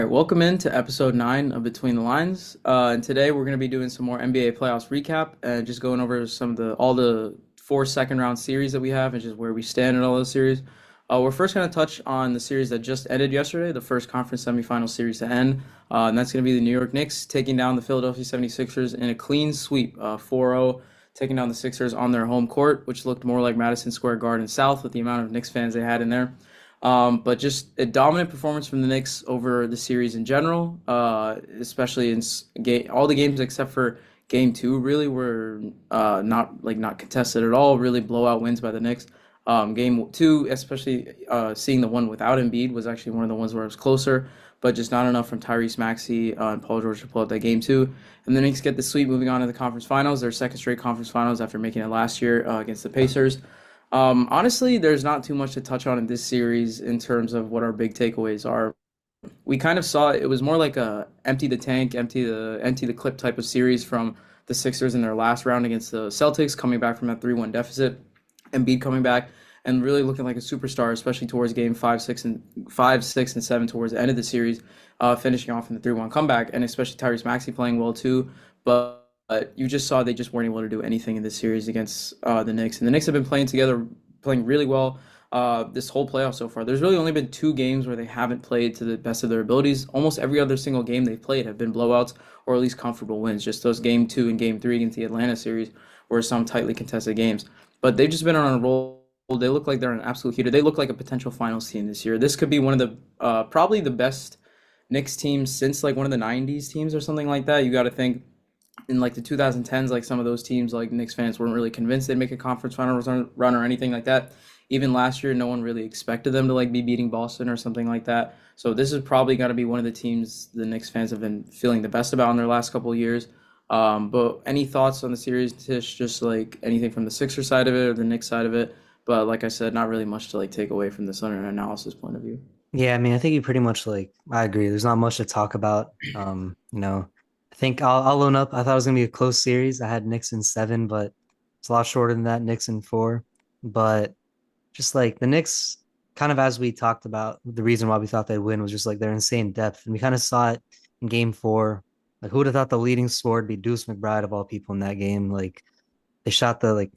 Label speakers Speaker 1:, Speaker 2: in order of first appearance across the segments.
Speaker 1: All right, welcome into episode 9 of Between the Lines. And today we're going to be doing some more NBA playoffs recap and just going over some of all the 4 second round series that we have and just where we stand in all those series. We're first going to touch on the series that just ended yesterday, the first conference semifinal series to end. And that's going to be the New York Knicks taking down the Philadelphia 76ers in a clean sweep, 4-0, taking down the Sixers on their home court, which looked more like Madison Square Garden South with the amount of Knicks fans they had in there. But just a dominant performance from the Knicks over the series in general, especially in all the games except for game two really were not contested at all. Really blowout wins by the Knicks. Game two, especially seeing the one without Embiid, was actually one of the ones where it was closer, but just not enough from Tyrese Maxey and Paul George to pull out that game two. And the Knicks get the sweep moving on to the conference finals, their second straight conference finals after making it last year against the Pacers. Honestly, there's not too much to touch on in this series in terms of what our big takeaways are. We kind of saw it was more like a empty the tank, empty the clip type of series from the Sixers in their last round against the Celtics, coming back from that 3-1 deficit, Embiid coming back and really looking like a superstar, especially towards game 5, 6, and 7 towards the end of the series, finishing off in the 3-1 comeback, and especially Tyrese Maxey playing well too. But you just saw they just weren't able to do anything in this series against the Knicks. And the Knicks have been playing together, playing really well this whole playoff so far. There's really only been 2 games where they haven't played to the best of their abilities. Almost every other single game they've played have been blowouts or at least comfortable wins. Just those game 2 and game 3 against the Atlanta series were some tightly contested games. But they've just been on a roll. They look like they're an absolute heater. They look like a potential finals team this year. This could be one of the probably the best Knicks teams since like one of the 90s teams or something like that. You got to think in like the 2010s, like some of those teams, like Knicks fans weren't really convinced they'd make a conference final run or anything like that. Even last year, no one really expected them to like be beating Boston or something like that. So this is probably going to be one of the teams the Knicks fans have been feeling the best about in their last couple of years. But any thoughts on the series, Tish? Just like anything from the Sixers side of it or the Knicks side of it. But like I said, not really much to like take away from this on an analysis point of view.
Speaker 2: Yeah, I mean, I think you pretty much I agree. There's not much to talk about. I think I'll own up. I thought it was gonna be a close series. I had Knicks in 7, but it's a lot shorter than that, Knicks in 4. But just like the Knicks, kind of as we talked about, the reason why we thought they'd win was just like their insane depth. And we kind of saw it in game 4. Like who would have thought the leading scorer would be Deuce McBride of all people in that game? Like they shot the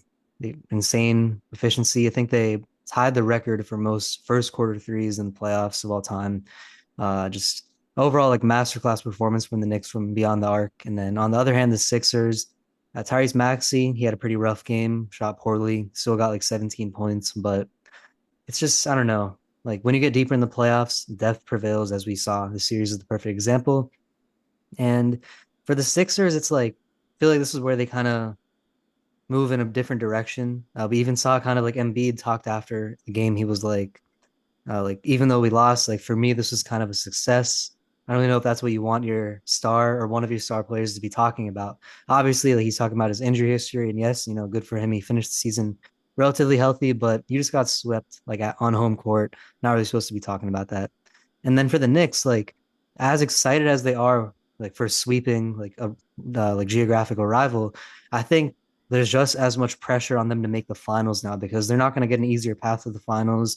Speaker 2: insane efficiency. I think they tied the record for most first quarter threes in the playoffs of all time. Just overall like masterclass performance from the Knicks from beyond the arc. And then on the other hand, the Sixers, Tyrese Maxey, he had a pretty rough game, shot poorly, still got like 17 points, but it's just I don't know. Like when you get deeper in the playoffs, depth prevails as we saw. The series is the perfect example. And for the Sixers, it's like I feel like this is where they kind of move in a different direction. We even saw kind of like Embiid talked after the game. He was like even though we lost, like for me, this was kind of a success. I don't really know if that's what you want your star or one of your star players to be talking about. Obviously, like he's talking about his injury history, and yes, good for him. He finished the season relatively healthy, but you just got swept on home court. Not really supposed to be talking about that. And then for the Knicks, like as excited as they are, like for sweeping like a like geographical rival, I think there's just as much pressure on them to make the finals now because they're not going to get an easier path to the finals,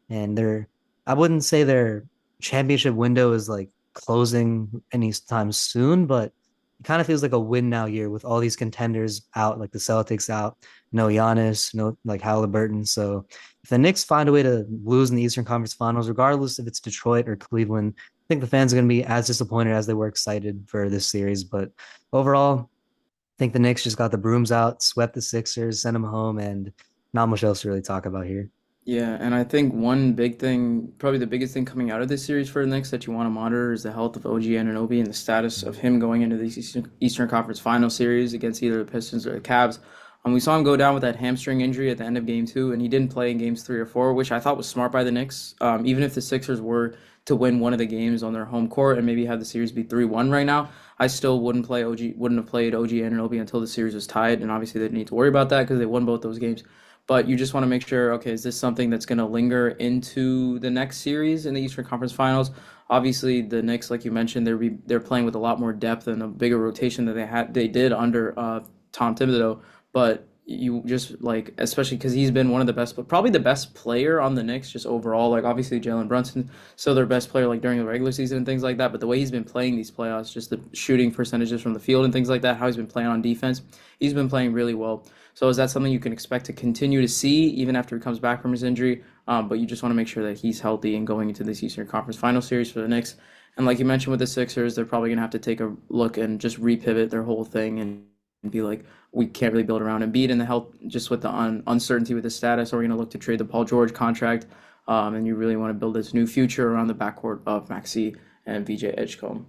Speaker 2: and I wouldn't say their championship window is like closing anytime soon, but it kind of feels like a win now year with all these contenders out, like the Celtics out, no Giannis, no like Halliburton. So if the Knicks find a way to lose in the Eastern Conference Finals, regardless if it's Detroit or Cleveland, I think the fans are going to be as disappointed as they were excited for this series. But overall, I think the Knicks just got the brooms out, swept the Sixers, sent them home, and not much else to really talk about here.
Speaker 1: Yeah, and I think one big thing, probably the biggest thing coming out of this series for the Knicks that you want to monitor is the health of OG Anunoby and the status of him going into the Eastern Conference Final Series against either the Pistons or the Cavs. We saw him go down with that hamstring injury at the end of Game 2, and he didn't play in Games 3 or 4, which I thought was smart by the Knicks. Even if the Sixers were to win one of the games on their home court and maybe have the series be 3-1 right now, I still wouldn't have played OG Anunoby until the series was tied, and obviously they didn't need to worry about that because they won both those games. But you just want to make sure, okay, is this something that's going to linger into the next series in the Eastern Conference Finals? Obviously, the Knicks, like you mentioned, they're playing with a lot more depth and a bigger rotation than they did under Tom Thibodeau. But you just like, especially because he's been one of the best, but probably the best player on the Knicks just overall. Like obviously Jalen Brunson still their best player like during the regular season and things like that. But the way he's been playing these playoffs, just the shooting percentages from the field and things like that, how he's been playing on defense, he's been playing really well. So is that something you can expect to continue to see even after he comes back from his injury? But you just want to make sure that he's healthy and going into this Eastern Conference Final Series for the Knicks. And like you mentioned with the Sixers, they're probably gonna have to take a look and just repivot their whole thing and be like, we can't really build around Embiid and the health just with the uncertainty with his status. Or we're gonna look to trade the Paul George contract, and you really want to build this new future around the backcourt of Maxey and VJ Edgecombe.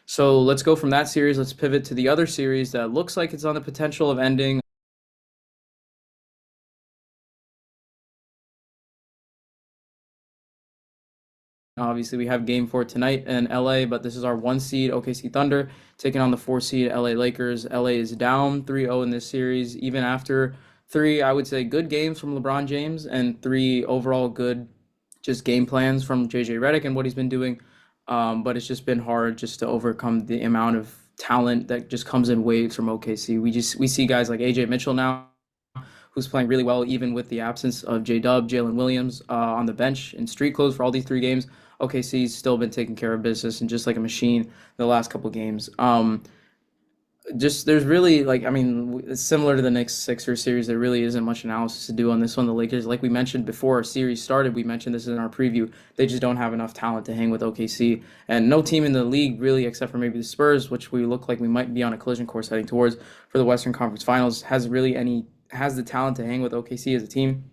Speaker 1: So let's go from that series. Let's pivot to the other series that looks like it's on the potential of ending. Obviously, we have game four tonight in LA, but this is our one seed OKC Thunder taking on the four seed LA Lakers. LA is down 3-0 in this series, even after three, I would say, good games from LeBron James and three overall good just game plans from JJ Redick and what he's been doing. But it's just been hard just to overcome the amount of talent that just comes in waves from OKC. We see guys like AJ Mitchell now who's playing really well even with the absence of J Dub, Jalen Williams on the bench in street clothes for all these three games. OKC's still been taking care of business and just like a machine the last couple games. Just there's really like I mean it's similar to the Knicks Sixers series. There really isn't much analysis to do on this one. The Lakers, like we mentioned before our series started, we mentioned this in our preview. They just don't have enough talent to hang with OKC, and no team in the league really, except for maybe the Spurs, which we look like we might be on a collision course heading towards for the Western Conference Finals, has the talent to hang with OKC as a team.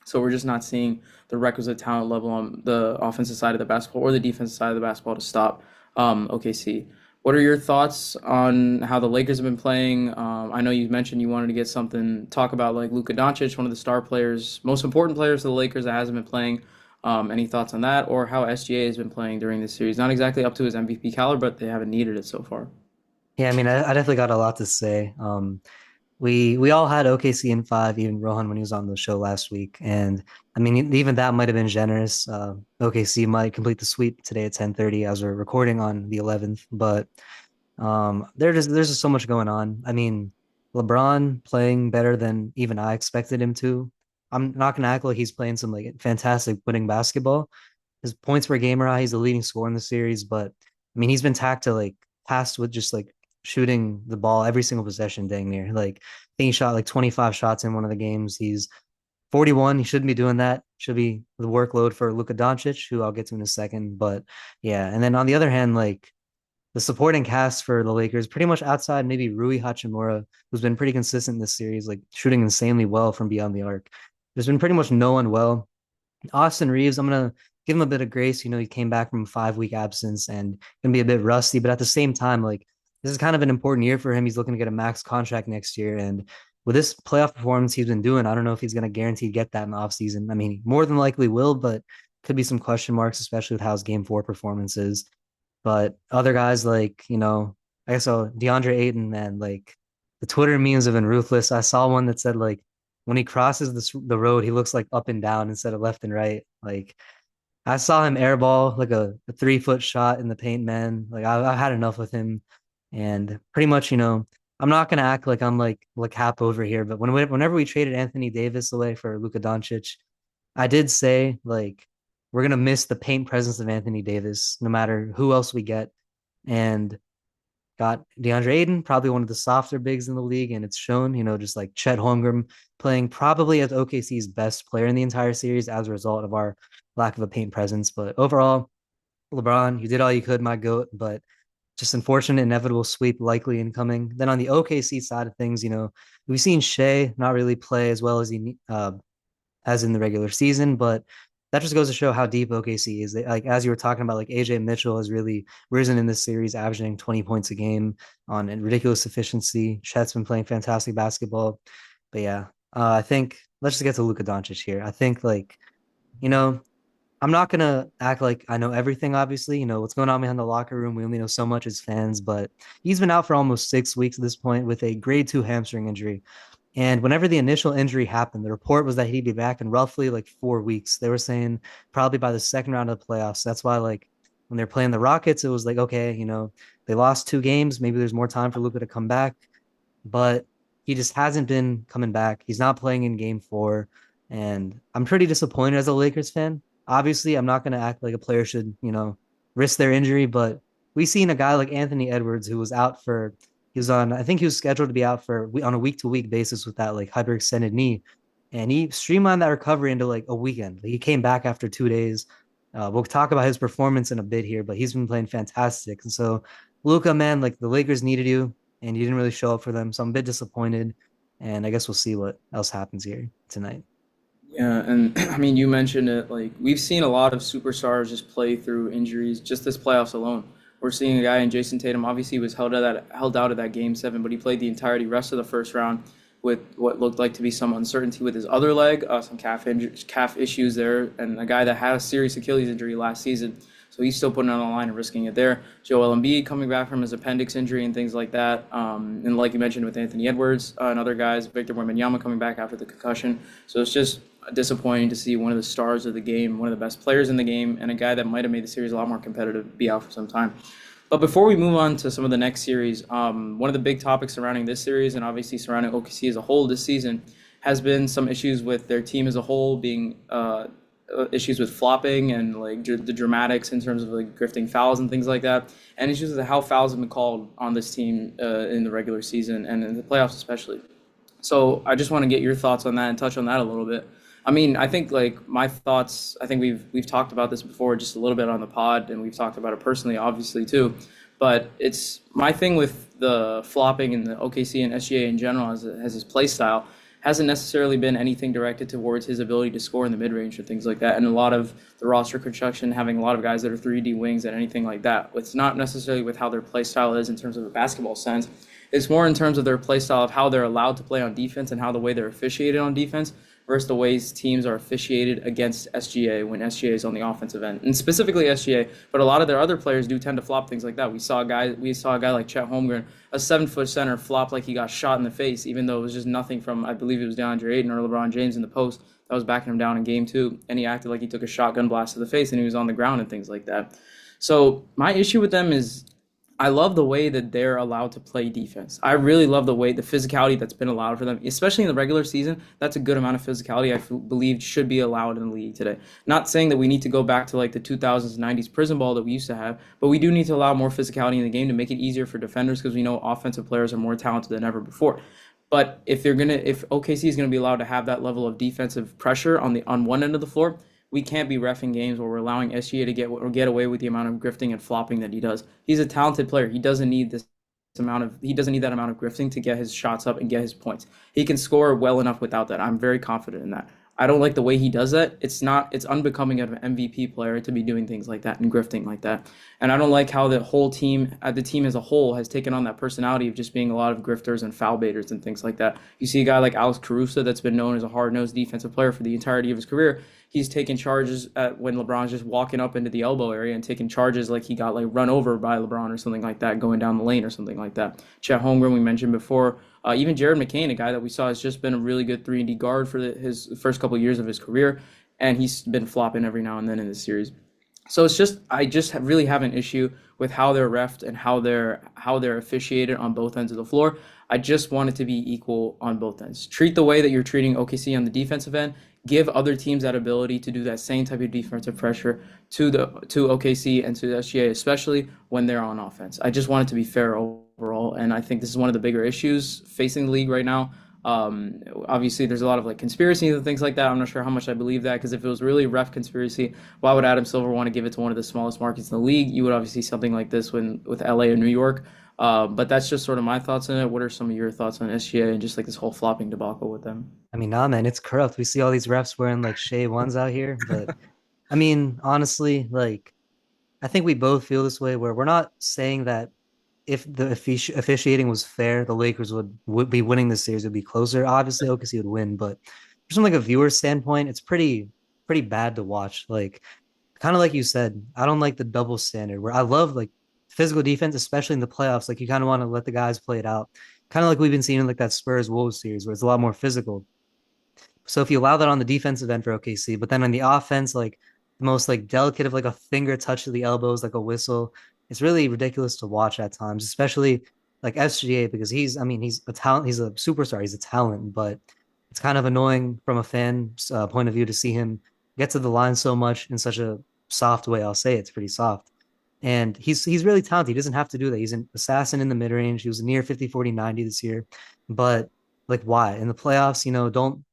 Speaker 1: So we're just not seeing the requisite talent level on the offensive side of the basketball or the defensive side of the basketball to stop OKC. What are your thoughts on how the Lakers have been playing? I know you mentioned you wanted to get something talk about like Luka Doncic, one of the star players, most important players for the Lakers that hasn't been playing. Any thoughts on that, or how SGA has been playing during this series? Not exactly up to his MVP caliber, but they haven't needed it so far.
Speaker 2: Yeah, I mean, I definitely got a lot to say. We all had OKC in five, even Rohan when he was on the show last week, and I mean, even that might have been generous. OKC might complete the sweep today at 10:30 as we're recording on the 11th, but there's just so much going on. I mean, LeBron playing better than even I expected him to. I'm not gonna act like he's playing some like fantastic winning basketball. His points per game are high. He's the leading scorer in the series, but I mean, he's been tasked with just like shooting the ball every single possession, dang near. Like, I think he shot like 25 shots in one of the games. He's 41. He shouldn't be doing that. Should be the workload for Luka Doncic, who I'll get to in a second. But yeah, and then on the other hand, like the supporting cast for the Lakers, pretty much outside maybe Rui Hachimura, who's been pretty consistent in this series, like shooting insanely well from beyond the arc. There's been pretty much no one well. Austin Reeves, I'm gonna give him a bit of grace. You know, he came back from a 5 week absence and gonna be a bit rusty, but at the same time, like this is kind of an important year for him. He's looking to get a max contract next year. And with this playoff performance he's been doing, I don't know if he's gonna guarantee get that in the offseason. I mean, he more than likely will, but could be some question marks, especially with how his game four performance is. But other guys like, I guess so DeAndre Ayton, man, like the Twitter memes have been ruthless. I saw one that said like when he crosses the road, he looks like up and down instead of left and right. Like I saw him airball like a 3 foot shot in the paint, man. Like I had enough with him, and pretty much, I'm not gonna act like I'm like Hap over here. But whenever we traded Anthony Davis away for Luka Doncic, I did say like we're gonna miss the paint presence of Anthony Davis, no matter who else we get, and got DeAndre Ayton, probably one of the softer bigs in the league, and it's shown, just like Chet Holmgren playing probably as OKC's best player in the entire series as a result of our lack of a paint presence. But overall, LeBron, you did all you could, my GOAT, but just unfortunate, inevitable sweep likely incoming. Then on the OKC side of things, we've seen Shea not really play as well as he as in the regular season, but that just goes to show how deep OKC is. Like as you were talking about, like AJ Mitchell has really risen in this series, averaging 20 points a game on ridiculous efficiency. Chet's been playing fantastic basketball, but yeah, I think let's just get to Luka Doncic here. I think you know I'm not gonna act like I know everything. Obviously, what's going on behind the locker room. We only know so much as fans, but he's been out for almost 6 weeks at this point with a grade two hamstring injury. And whenever the initial injury happened, the report was that he'd be back in roughly like 4 weeks. They were saying probably by the second round of the playoffs. That's why, like, when they're playing the Rockets, it was like, okay, they lost 2 games. Maybe there's more time for Luka to come back. But he just hasn't been coming back. He's not playing in game 4. And I'm pretty disappointed as a Lakers fan. Obviously, I'm not going to act like a player should, risk their injury, but we've seen a guy like Anthony Edwards who was out for, he was on, I think he was scheduled to be out for on a week-to-week basis with that like hyperextended knee. And he streamlined that recovery into like a weekend. Like, he came back after 2 days. We'll talk about his performance in a bit here, but he's been playing fantastic. And so, Luka, man, like the Lakers needed you, and you didn't really show up for them. So I'm a bit disappointed. And I guess we'll see what else happens here tonight.
Speaker 1: Yeah, and I mean, you mentioned it. Like we've seen a lot of superstars just play through injuries just this playoffs alone. We're seeing a guy in Jason Tatum. Obviously, he was held out of that game 7, but he played the entirety rest of the first round with what looked like to be some uncertainty with his other leg, some calf issues there, and a guy that had a serious Achilles injury last season. So he's still putting it on the line and risking it there. Joel Embiid coming back from his appendix injury and things like that. And like you mentioned with Anthony Edwards and other guys, Victor Wembanyama coming back after the concussion. So it's just disappointing to see one of the stars of the game, one of the best players in the game, and a guy that might have made the series a lot more competitive be out for some time. But before we move on to some of the next series, one of the big topics surrounding this series and obviously surrounding OKC as a whole this season has been some issues with their team as a whole being issues with flopping and like the dramatics in terms of like drifting fouls and things like that, and issues with how fouls have been called on this team in the regular season and in the playoffs especially. So I just want to get your thoughts on that and touch on that a little bit. I mean, I think like my thoughts. I think we've talked about this before, just a little bit on the pod, and we've talked about it personally, obviously too. But it's my thing with the flopping and the OKC and SGA in general as his play style hasn't necessarily been anything directed towards his ability to score in the mid range or things like that. And a lot of the roster construction having a lot of guys that are 3D wings and anything like that. It's not necessarily with how their play style is in terms of a basketball sense. It's more in terms of their play style of how they're allowed to play on defense and how the way they're officiated on defense versus the ways teams are officiated against SGA when SGA is on the offensive end, and specifically SGA. But a lot of their other players do tend to flop things like that. We saw a guy like Chet Holmgren, a 7 foot center, flop like he got shot in the face, even though it was just nothing from I believe it was DeAndre Ayton or LeBron James in the post that was backing him down in game 2, and he acted like he took a shotgun blast to the face and he was on the ground and things like that. So my issue with them is I love the way that they're allowed to play defense. I really love the physicality that's been allowed for them, especially in the regular season. That's a good amount of physicality believe should be allowed in the league today. Not saying that we need to go back to like the 2000s, 90s prison ball that we used to have, but we do need to allow more physicality in the game to make it easier for defenders because we know offensive players are more talented than ever before. But if OKC is gonna be allowed to have that level of defensive pressure on one end of the floor, we can't be reffing games where we're allowing SGA to get away with the amount of grifting and flopping that he does. He's a talented player. He doesn't need that amount of grifting to get his shots up and get his points. He can score well enough without that. I'm very confident in that. I don't like the way he does that. It's unbecoming of an MVP player to be doing things like that and grifting like that. And I don't like how the team as a whole has taken on that personality of just being a lot of grifters and foul baiters and things like that. You see a guy like Alex Caruso that's been known as a hard-nosed defensive player for the entirety of his career. He's taking charges when LeBron's just walking up into the elbow area and taking charges like he got like run over by LeBron or something like that, going down the lane or something like that. Chet Holmgren, we mentioned before. Even Jared McCain, a guy that we saw has just been a really good 3D guard for his first couple of years of his career, and he's been flopping every now and then in this series. So I just really have an issue with how they're refed and how they're officiated on both ends of the floor. I just want it to be equal on both ends. Treat the way that you're treating OKC on the defensive end. Give other teams that ability to do that same type of defensive pressure to OKC and to the SGA, especially when they're on offense. I just want it to be fair overall, and I think this is one of the bigger issues facing the league right now. Obviously, there's a lot of like conspiracies and things like that. I'm not sure how much I believe that because if it was really ref conspiracy, why would Adam Silver want to give it to one of the smallest markets in the league? You would obviously see something like this with LA or New York. But that's just sort of my thoughts on it. What are some of your thoughts on SGA and just like this whole flopping debacle with them?
Speaker 2: I mean, nah, man, it's corrupt. We see all these refs wearing like Shea ones out here, but I mean, honestly, like I think we both feel this way where we're not saying that if the officiating was fair, the Lakers would be winning this series. It would be closer. Obviously, OKC would win, but from like a viewer standpoint, it's pretty bad to watch. Like kind of like you said, I don't like the double standard where I love like physical defense, especially in the playoffs. Like you kind of want to let the guys play it out. Kind of like we've been seeing in like that Spurs Wolves series where it's a lot more physical. So if you allow that on the defensive end for OKC, but then on the offense, like the most like delicate of like a finger touch to the elbows, like a whistle, it's really ridiculous to watch at times, especially like SGA because I mean, he's a talent, he's a superstar, he's a talent, but it's kind of annoying from a fan's point of view to see him get to the line so much in such a soft way. I'll say it's pretty soft. And he's really talented. He doesn't have to do that. He's an assassin in the mid range. He was near 50, 40, 90 this year. But like why? In the playoffs, don't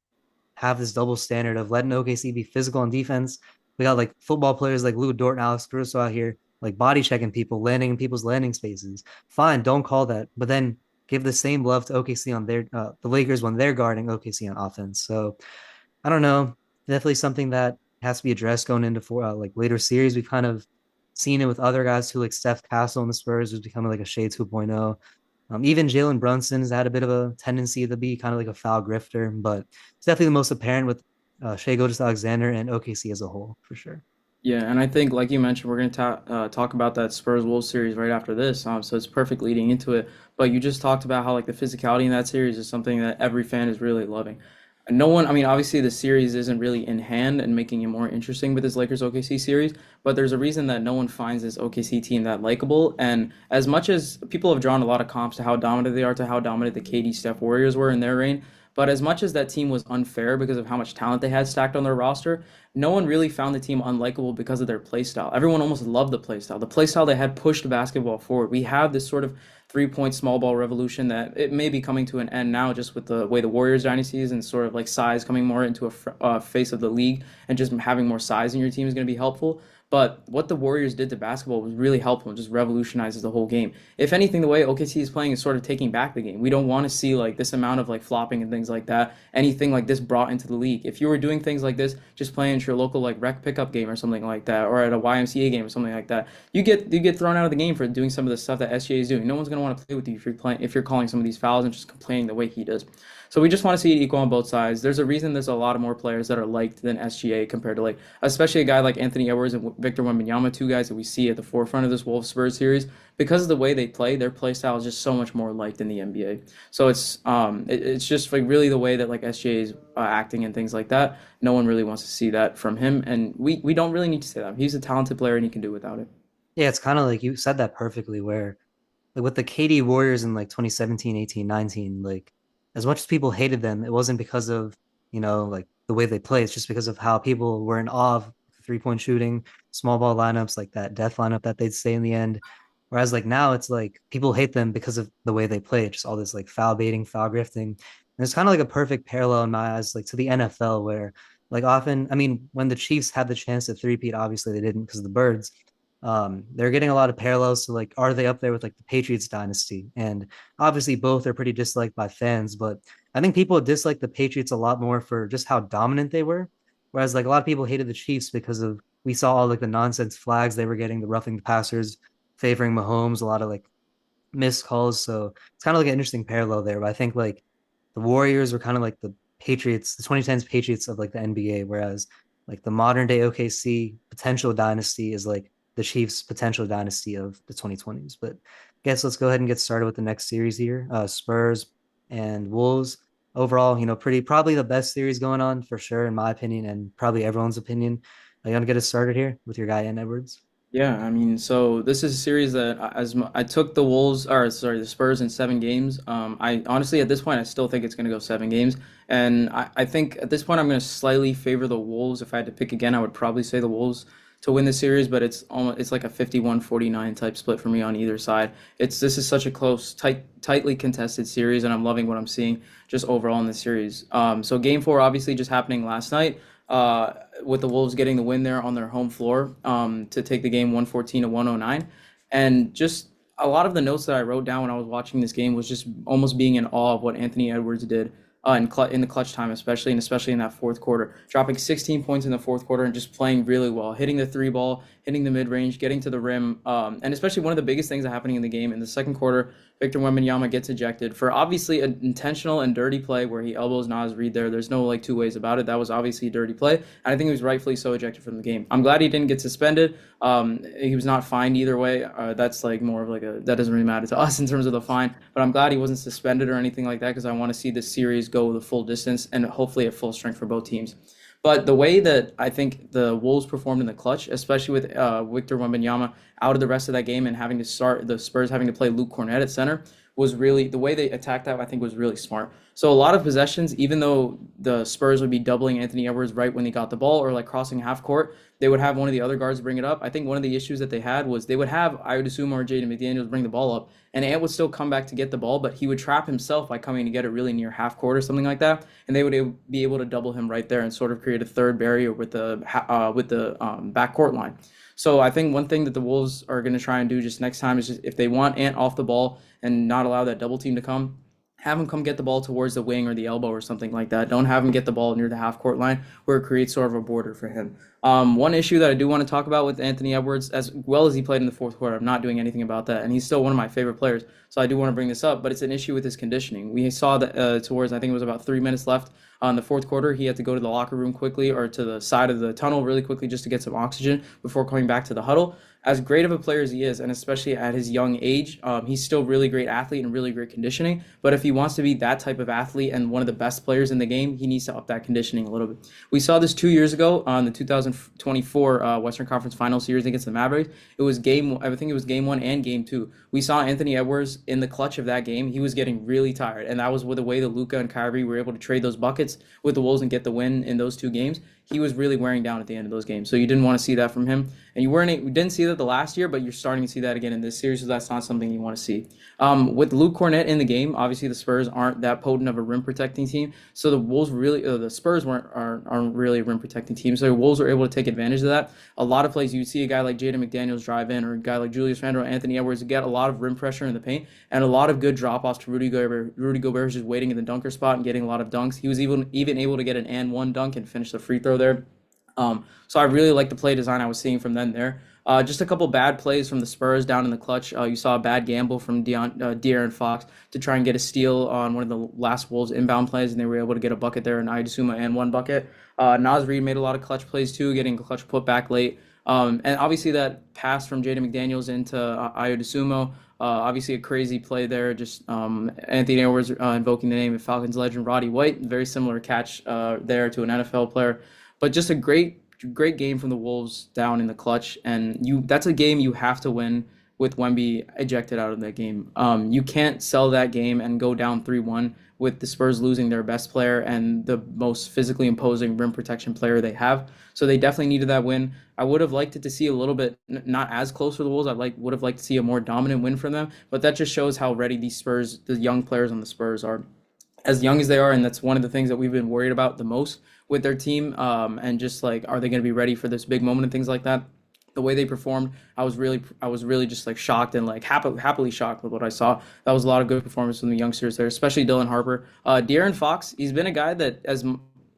Speaker 2: have this double standard of letting OKC be physical on defense. We got like football players like Lou Dort and Alex Caruso out here, like body checking people, landing in people's landing spaces. Fine, don't call that, but then give the same love to OKC on the Lakers when they're guarding OKC on offense. So I don't know. Definitely something that has to be addressed going into like later series. We've kind of seen it with other guys who like Steph Castle in the Spurs was becoming like a Shea 2.0. Even Jalen Brunson's had a bit of a tendency to be kind of like a foul grifter, but it's definitely the most apparent with Shea Gilgeous-Alexander and OKC as a whole, for sure.
Speaker 1: Yeah, and I think, like you mentioned, we're going to talk about that Spurs Wolves series right after this. So it's perfect leading into it. But you just talked about how like the physicality in that series is something that every fan is really loving. And no one, I mean, obviously the series isn't really in hand and making it more interesting with this Lakers OKC series, but there's a reason that no one finds this OKC team that likable. And as much as people have drawn a lot of comps to how dominant they are, to how dominant the KD Steph Warriors were in their reign, but as much as that team was unfair because of how much talent they had stacked on their roster, no one really found the team unlikable because of their play style. Everyone almost loved the play style. The play style they had pushed basketball forward. We have this sort of 3-point small ball revolution that it may be coming to an end now, just with the way the Warriors dynasty is and sort of like size coming more into a face of the league, and just having more size in your team is going to be helpful. But what the Warriors did to basketball was really helpful and just revolutionizes the whole game. If anything, the way OKC is playing is sort of taking back the game. We don't want to see like this amount of like flopping and things like that. Anything like this brought into the league. If you were doing things like this, just playing at your local like rec pickup game or something like that, or at a YMCA game or something like that, you get thrown out of the game for doing some of the stuff that SGA is doing. No one's gonna want to play with you if you're calling some of these fouls and just complaining the way he does. So we just want to see it equal on both sides. There's a reason there's a lot of more players that are liked than SGA compared to like, especially a guy like Anthony Edwards and Victor Wembanyama, two guys that we see at the forefront of this Wolves Spurs series. Because of the way they play, their play style is just so much more liked in the NBA. So it's just like really the way that like SGA is acting and things like that. No one really wants to see that from him, and we don't really need to say that. He's a talented player and he can do without it.
Speaker 2: Yeah, it's kind of like you said that perfectly, where like with the KD Warriors in like 2017, 18, 19, like as much as people hated them, it wasn't because of, like the way they play. It's just because of how people were in awe of 3-point shooting, small ball lineups, like that death lineup that they'd say in the end. Whereas like now it's like people hate them because of the way they play, just all this like foul baiting, foul grifting. And it's kind of like a perfect parallel in my eyes, like to the NFL, where like often, I mean, when the Chiefs had the chance to three-peat, obviously they didn't because of the birds. They're getting a lot of parallels to like, are they up there with like the Patriots dynasty? And obviously both are pretty disliked by fans, but I think people dislike the Patriots a lot more for just how dominant they were. Whereas like a lot of people hated the Chiefs because of we saw all like the nonsense flags they were getting, the roughing the passers, favoring Mahomes, a lot of like missed calls. So it's kind of like an interesting parallel there. But I think like the Warriors were kind of like the Patriots, the 2010s Patriots of like the NBA, whereas like the modern day OKC potential dynasty is like the Chiefs potential dynasty of the 2020s. But I guess let's go ahead and get started with the next series here. Spurs and Wolves. Overall, pretty probably the best series going on for sure, in my opinion, and probably everyone's opinion. You want to get us started here with your guy, Ian Edwards?
Speaker 1: Yeah, I mean, so this is a series that I took the Wolves, or sorry, the Spurs in 7 games. I honestly, at this point, I still think it's going to go 7 games, and I think at this point, I'm going to slightly favor the Wolves. If I had to pick again, I would probably say the Wolves to win the series, but it's like a 51-49 type split for me on either side. This is such a close, tightly contested series, and I'm loving what I'm seeing just overall in the series. So Game 4 obviously just happening last night with the Wolves getting the win there on their home floor to take the game 114 to 109. And just a lot of the notes that I wrote down when I was watching this game was just almost being in awe of what Anthony Edwards did in the clutch time, especially in that fourth quarter, dropping 16 points in the fourth quarter and just playing really well, hitting the three ball, hitting the mid range, getting to the rim, and especially one of the biggest things that happening in the game in the second quarter. Victor Wembanyama gets ejected for obviously an intentional and dirty play where he elbows Nas Reed there. There's no like two ways about it. That was obviously a dirty play, and I think he was rightfully so ejected from the game. I'm glad he didn't get suspended. He was not fined either way. That's like more of like that doesn't really matter to us in terms of the fine, but I'm glad he wasn't suspended or anything like that because I want to see this series go the full distance and hopefully at full strength for both teams. But the way that I think the Wolves performed in the clutch, especially with Victor Wembanyama out of the rest of that game and having to start the Spurs having to play Luke Cornett at center was really the way they attacked that. I think was really smart. So a lot of possessions, even though the Spurs would be doubling Anthony Edwards right when he got the ball or like crossing half court, they would have one of the other guards bring it up. I think one of the issues that they had was they would have Iodasuma or Jaden McDaniels bring the ball up, and Ant would still come back to get the ball, but he would trap himself by coming to get it really near half court or something like that, and they would be able to double him right there and sort of create a third barrier with the back court line. So I think one thing that the Wolves are going to try and do just next time is just if they want Ant off the ball and not allow that double team to come, have him come get the ball towards the wing or the elbow or something like that. Don't have him get the ball near the half court line where it creates sort of a border for him. One issue that I do want to talk about with Anthony Edwards, as well as he played in the fourth quarter, I'm not doing anything about that, and he's still one of my favorite players. So I do want to bring this up, but it's an issue with his conditioning. We saw that towards I think it was about 3 minutes left in the fourth quarter, he had to go to the locker room quickly or to the side of the tunnel really quickly just to get some oxygen before coming back to the huddle. As great of a player as he is, and especially at his young age, he's still really great athlete and really great conditioning. But if he wants to be that type of athlete and one of the best players in the game, he needs to up that conditioning a little bit. We saw this 2 years ago on the 2024 Western Conference Final Series against the Mavericks. I think it was game one and game two. We saw Anthony Edwards in the clutch of that game. He was getting really tired, and that was with the way that Luka and Kyrie were able to trade those buckets with the Wolves and get the win in those 2 games. He was really wearing down at the end of those games. So you didn't want to see that from him. And we didn't see that the last year, but you're starting to see that again in this series, so that's not something you want to see. With Luke Cornett in the game, obviously the Spurs aren't that potent of a rim protecting team. So the Spurs aren't really a rim protecting team. So the Wolves were able to take advantage of that. A lot of plays you see a guy like Jaden McDaniels drive in, or a guy like Julius Randle or Anthony Edwards get a lot of rim pressure in the paint and a lot of good drop offs to Rudy Gobert. Rudy Gobert was just waiting in the dunker spot and getting a lot of dunks. He was even able to get an and one dunk and finish the free throw there. So I really like the play design I was seeing from them there. Just a couple bad plays from the Spurs down in the clutch. You saw a bad gamble from De'Aaron Fox to try and get a steal on one of the last Wolves inbound plays, and they were able to get a bucket there, and Idasuma and one bucket. Naz Reid made a lot of clutch plays too, getting a clutch put back late. And obviously that pass from Jaden McDaniels into Iodasumo, obviously a crazy play there. Just Anthony Edwards invoking the name of Falcons legend Roddy White. Very similar catch there to an NFL player. But just a great game from the Wolves down in the clutch, and that's a game you have to win with Wemby ejected out of that game. You can't sell that game and go down 3-1 with the Spurs losing their best player and the most physically imposing rim protection player they have. So they definitely needed that win. I would have liked it to see a little bit not as close for the Wolves. Would have liked to see a more dominant win from them, but that just shows how ready these Spurs, the young players on the Spurs, are. As young as they are, and that's one of the things that we've been worried about the most with their team, and just like, are they going to be ready for this big moment and things like that? The way they performed, I was really just like shocked and like happily shocked with what I saw. That was a lot of good performance from the youngsters there, especially Dylan Harper. De'Aaron Fox, he's been a guy that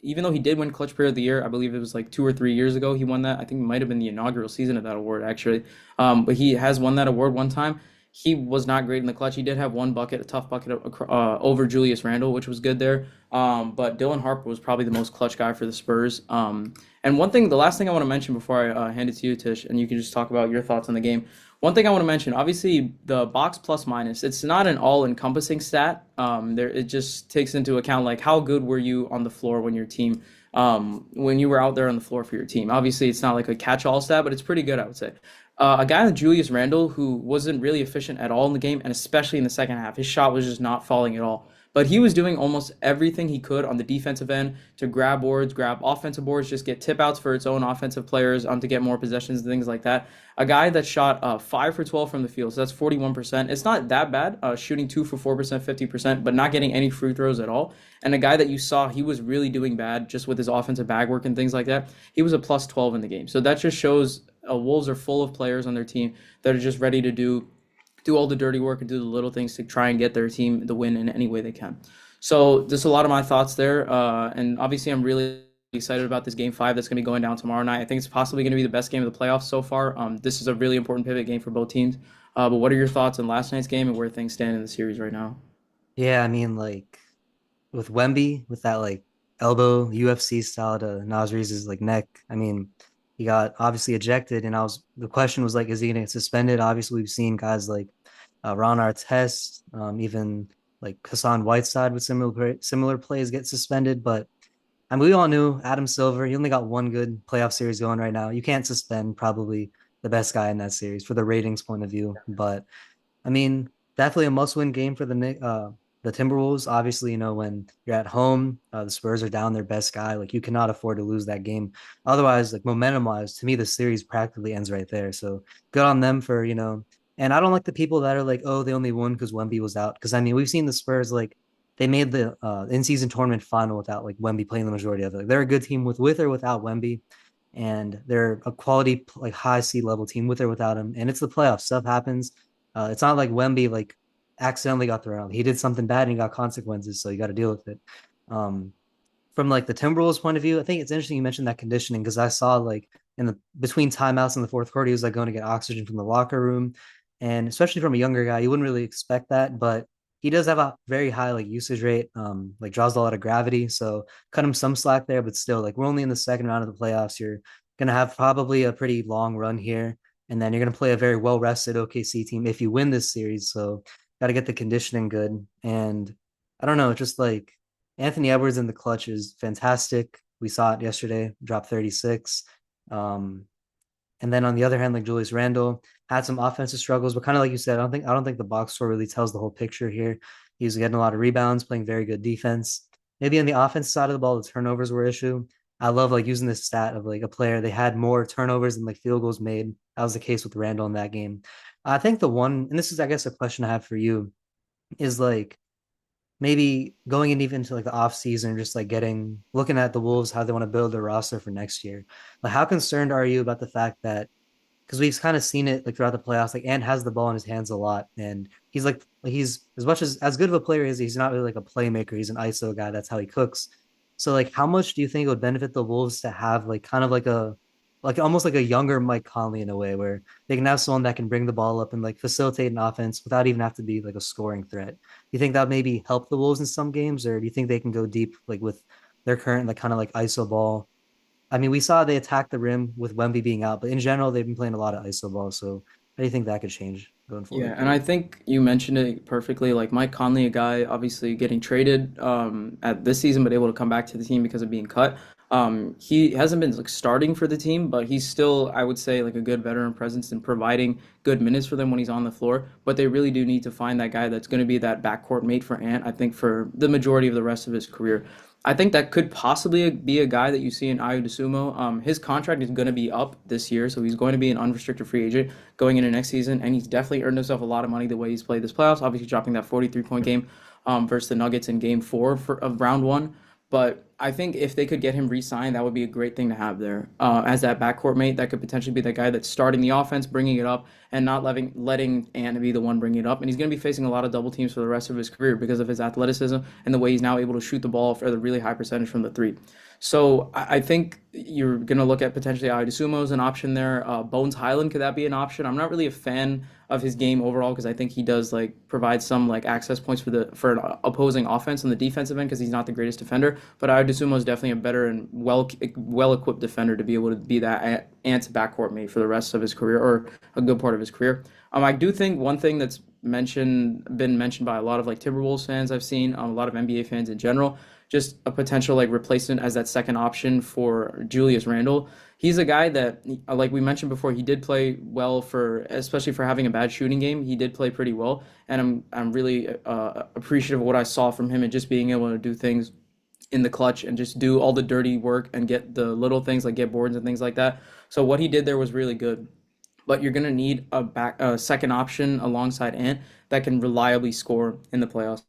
Speaker 1: even though he did win Clutch Player of the Year, I believe it was like 2 or 3 years ago he won that. I think it might have been the inaugural season of that award actually. But he has won that award one time. He was not great in the clutch. He did have one bucket, a tough bucket over Julius Randle, which was good there. But Dylan Harper was probably the most clutch guy for the Spurs. And the last thing I want to mention before I hand it to you, Tish, and you can just talk about your thoughts on the game. One thing I want to mention, obviously, the box plus minus, it's not an all-encompassing stat. It just takes into account like how good were you on the floor when you were out there on the floor for your team. Obviously, it's not like a catch-all stat, but it's pretty good, I would say. A guy like Julius Randle, who wasn't really efficient at all in the game, and especially in the second half, his shot was just not falling at all. But he was doing almost everything he could on the defensive end to grab boards, grab offensive boards, just get tip outs for its own offensive players to get more possessions and things like that. A guy that shot 5 for 12 from the field, so that's 41%. It's not that bad, shooting 2 for 4%, 50%, but not getting any free throws at all. And a guy that you saw, he was really doing bad just with his offensive bag work and things like that. He was a plus 12 in the game. So that just shows Wolves are full of players on their team that are just ready to do all the dirty work and do the little things to try and get their team the win in any way they can. So just a lot of my thoughts there. And obviously I'm really excited about this game 5 that's going to be going down tomorrow night. I think it's possibly going to be the best game of the playoffs so far. This is a really important pivot game for both teams. But what are your thoughts on last night's game and where things stand in the series right now?
Speaker 2: Yeah, I mean, like with Wemby, with that like elbow UFC style to Nasri's like neck. I mean, he got obviously ejected, and the question was like, is he going to get suspended? Obviously, we've seen guys like Ron Artest, even like Hassan Whiteside with similar plays get suspended. But I mean, we all knew Adam Silver. He only got one good playoff series going right now. You can't suspend probably the best guy in that series for the ratings point of view. But I mean, definitely a must-win game for the Timberwolves. Obviously, when you're at home, the Spurs are down their best guy. Like you cannot afford to lose that game. Otherwise, like momentum-wise, to me, the series practically ends right there. So good on them for. And I don't like the people that are like, oh, they only won because Wemby was out. Because I mean, we've seen the Spurs like they made the in-season tournament final without like Wemby playing the majority of it. Like, they're a good team with or without Wemby, and they're a quality like high C level team with or without him. And it's the playoffs. Stuff happens. It's not like Wemby like accidentally got thrown out. He did something bad and he got consequences, so you got to deal with it. Um, from like the Timberwolves point of view, I think it's interesting you mentioned that conditioning because I saw like in the between timeouts in the fourth quarter, he was like going to get oxygen from the locker room, and especially from a younger guy, you wouldn't really expect that, but he does have a very high like usage rate, like draws a lot of gravity, so cut him some slack there, but still, like we're only in the second round of the playoffs. You're gonna have probably a pretty long run here, and then you're gonna play a very well rested OKC team if you win this series. So got to get the conditioning good, and I don't know, just like Anthony Edwards in the clutch is fantastic. We saw it yesterday, dropped 36. Um, and then on the other hand, like Julius Randle had some offensive struggles, but kind of like you said, I don't think the box score really tells the whole picture here. He was getting a lot of rebounds, playing very good defense. Maybe on the offense side of the ball, the turnovers were an issue. I love like using this stat of like a player they had more turnovers than like field goals made. That was the case with Randle in that game. I think the one, and this is I guess a question I have for you, is like maybe going in even to like the off season, just like looking at the Wolves, how they want to build their roster for next year. Like, how concerned are you about the fact that because we've kind of seen it like throughout the playoffs, like Ant has the ball in his hands a lot, and he's as much as good of a player as he's not really like a playmaker. He's an ISO guy. That's how he cooks. So like, how much do you think it would benefit the Wolves to have like kind of like almost like a younger Mike Conley in a way where they can have someone that can bring the ball up and like facilitate an offense without even have to be like a scoring threat. You think that maybe help the Wolves in some games, or do you think they can go deep like with their current like kind of like ISO ball? I mean, we saw they attack the rim with Wemby being out, but in general, they've been playing a lot of ISO ball. So how do you think that could change going
Speaker 1: Yeah,
Speaker 2: forward?
Speaker 1: and I think you mentioned it perfectly. Like Mike Conley, a guy obviously getting traded at this season, but able to come back to the team because of being cut. He hasn't been like starting for the team, but he's still, I would say, like a good veteran presence and providing good minutes for them when he's on the floor. But they really do need to find that guy that's going to be that backcourt mate for Ant, I think, for the majority of the rest of his career. I think that could possibly be a guy that you see in Ayo Dosunmu. His contract is going to be up this year, so he's going to be an unrestricted free agent going into next season, and he's definitely earned himself a lot of money the way he's played this playoffs. Obviously, dropping that 43-point game versus the Nuggets in Game 4 of Round One. But I think if they could get him re-signed, that would be a great thing to have there as that backcourt mate. That could potentially be the guy that's starting the offense, bringing it up, and not letting Ant be the one bringing it up. And he's going to be facing a lot of double teams for the rest of his career because of his athleticism and the way he's now able to shoot the ball for the really high percentage from the three. So I think you're going to look at potentially Adesumo as an option there. Bones Highland, could that be an option? I'm not really a fan of his game overall because I think he does like provide some like access points for an opposing offense on the defensive end because he's not the greatest defender. But Adesumo is definitely a better and well equipped defender to be able to be that Ant's backcourt mate for the rest of his career or a good part of his career. I do think one thing that's been mentioned by a lot of like Timberwolves fans I've seen, a lot of NBA fans in general, just a potential like replacement as that second option for Julius Randle. He's a guy that, like we mentioned before, he did play well for, especially for having a bad shooting game. He did play pretty well, and I'm really appreciative of what I saw from him and just being able to do things in the clutch and just do all the dirty work and get the little things like get boards and things like that. So what he did there was really good. But you're gonna need a second option alongside Ant that can reliably score in the playoffs.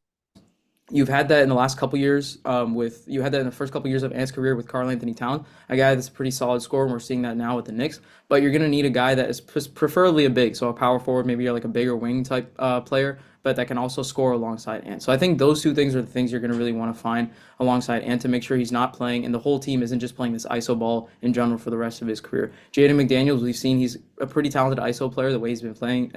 Speaker 1: You've had that in the last couple years with you had that in the first couple years of Ant's career with Karl Anthony Towns, a guy that's a pretty solid scorer, and we're seeing that now with the Knicks. But you're gonna need a guy that is preferably a big, so a power forward, maybe you're like a bigger wing type player, but that can also score alongside Ant. So I think those two things are the things you're gonna really want to find alongside Ant to make sure he's not playing, and the whole team isn't just playing this ISO ball in general for the rest of his career. Jaden McDaniels, we've seen he's a pretty talented ISO player. The way he's been playing,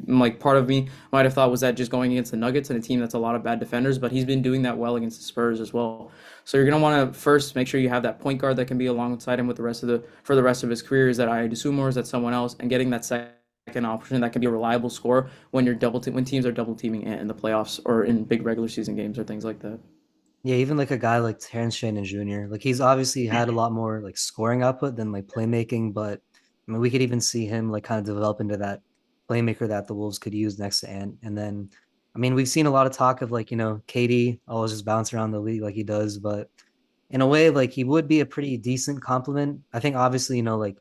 Speaker 1: like part of me might have thought was that just going against the Nuggets and a team that's a lot of bad defenders, but he's been doing that well against the Spurs as well. So you're gonna want to first make sure you have that point guard that can be alongside him with the rest of the for the rest of his career. Is that I assume or is that someone else? And getting that second option that can be a reliable score when when teams are double teaming it in the playoffs or in big regular season games or things like that.
Speaker 2: Yeah, even like a guy like Terrence Shannon Jr. Like he's obviously had a lot more like scoring output than like playmaking, but I mean, we could even see him like kind of develop into that playmaker that the Wolves could use next to Ant. And then, I mean, we've seen a lot of talk of like, KD always just bounce around the league like he does, but in a way, like he would be a pretty decent compliment. I think obviously, like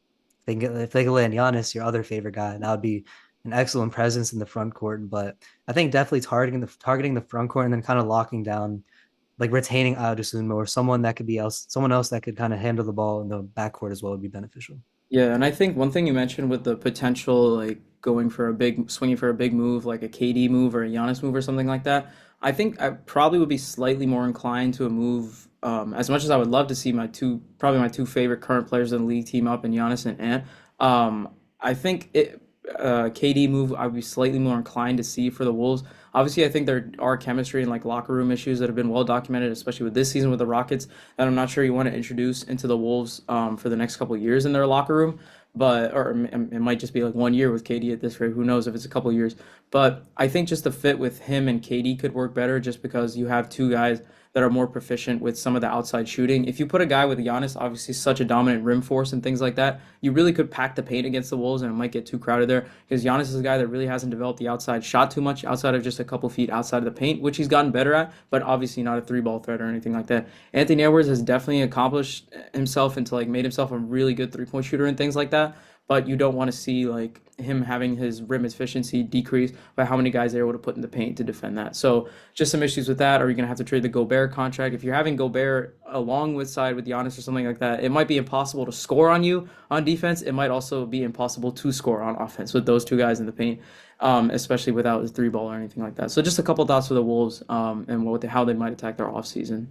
Speaker 2: if they could land Giannis, your other favorite guy, that would be an excellent presence in the front court. But I think definitely targeting the front court and then kind of locking down, like retaining Adesumo or someone else that could kind of handle the ball in the backcourt as well would be beneficial.
Speaker 1: Yeah, and I think one thing you mentioned with the potential, like going for a big, swinging for a big move, like a KD move or a Giannis move or something like that. I think I probably would be slightly more inclined to a move. As much as I would love to see probably my two favorite current players in the league team up, and Giannis and Ant. I think KD move I would be slightly more inclined to see for the Wolves. Obviously, I think there are chemistry and like locker room issues that have been well documented, especially with this season with the Rockets, that I'm not sure you want to introduce into the Wolves for the next couple of years in their locker room. But or it might just be like 1 year with KD at this rate. Who knows if it's a couple of years? But I think just the fit with him and KD could work better, just because you have two guys that are more proficient with some of the outside shooting. If you put a guy with Giannis, obviously such a dominant rim force and things like that, you really could pack the paint against the Wolves and it might get too crowded there, because Giannis is a guy that really hasn't developed the outside shot too much outside of just a couple feet outside of the paint, which he's gotten better at, but obviously not a three ball threat or anything like that. Anthony Edwards has definitely accomplished himself into like made himself a really good 3-point shooter and things like that, but you don't want to see like him having his rim efficiency decrease by how many guys they're able to put in the paint to defend that. So just some issues with that. Are you going to have to trade the Gobert contract? If you're having Gobert along with side with Giannis or something like that, it might be impossible to score on you on defense. It might also be impossible to score on offense with those two guys in the paint, especially without a three ball or anything like that. So just a couple thoughts for the Wolves and how they might attack their offseason.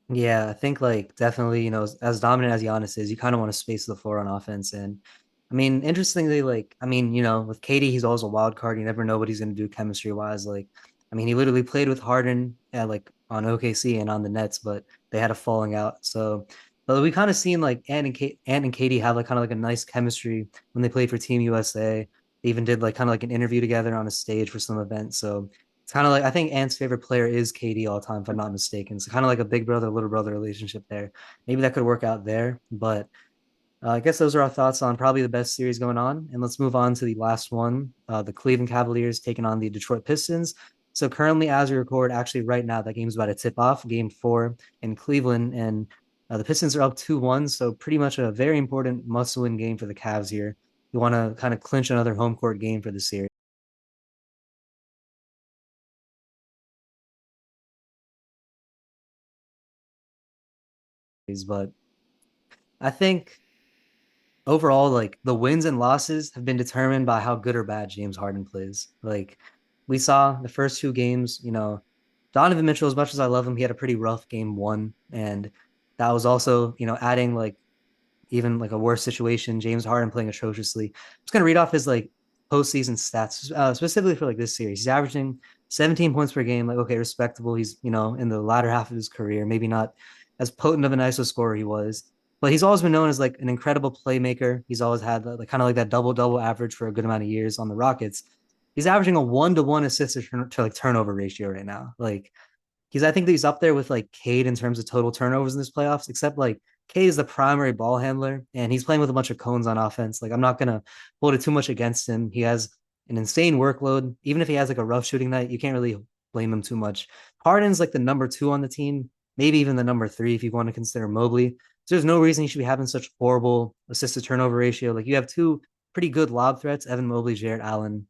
Speaker 2: Yeah, I think like definitely, as dominant as Giannis is, you kind of want to space the floor on offense. And I mean, interestingly, like, I mean, with Katie, he's always a wild card. You never know what he's going to do chemistry wise. Like, I mean, he literally played with Harden at like on OKC and on the Nets, but they had a falling out. So, but we kind of seen like Ant and Katie have like kind of like a nice chemistry when they played for Team USA. They even did like kind of like an interview together on a stage for some event. So it's kind of like I think Ant's favorite player is KD all time, if I'm not mistaken. So kind of like a big brother, little brother relationship there. Maybe that could work out there. But I guess those are our thoughts on probably the best series going on. And let's move on to the last one, the Cleveland Cavaliers taking on the Detroit Pistons. So currently, as we record, actually right now, that game's about to tip off, game 4 in Cleveland. And the Pistons are up 2-1. So pretty much a very important must-win game for the Cavs here. You want to kind of clinch another home court game for the series. But I think overall, like the wins and losses have been determined by how good or bad James Harden plays. Like we saw the first 2 games, Donovan Mitchell, as much as I love him, he had a pretty rough game 1. And that was also, adding like even like a worse situation, James Harden playing atrociously. I'm just gonna read off his like postseason stats, specifically for like this series. He's averaging 17 points per game. Like, okay, respectable. He's, in the latter half of his career, maybe not as potent of an ISO scorer he was, but he's always been known as like an incredible playmaker. He's always had like kind of like that double double average for a good amount of years on the Rockets. He's averaging a 1-to-1 assist to like turnover ratio right now. Like I think that he's up there with like Cade in terms of total turnovers in this playoffs, except like Cade is the primary ball handler and he's playing with a bunch of cones on offense. Like I'm not gonna hold it too much against him. He has an insane workload. Even if he has like a rough shooting night, you can't really blame him too much. Harden's like the number 2 on the team, maybe even the number 3 if you want to consider Mobley. So there's no reason he should be having such horrible assist to turnover ratio. Like you have 2 pretty good lob threats, Evan Mobley, Jarrett Allen,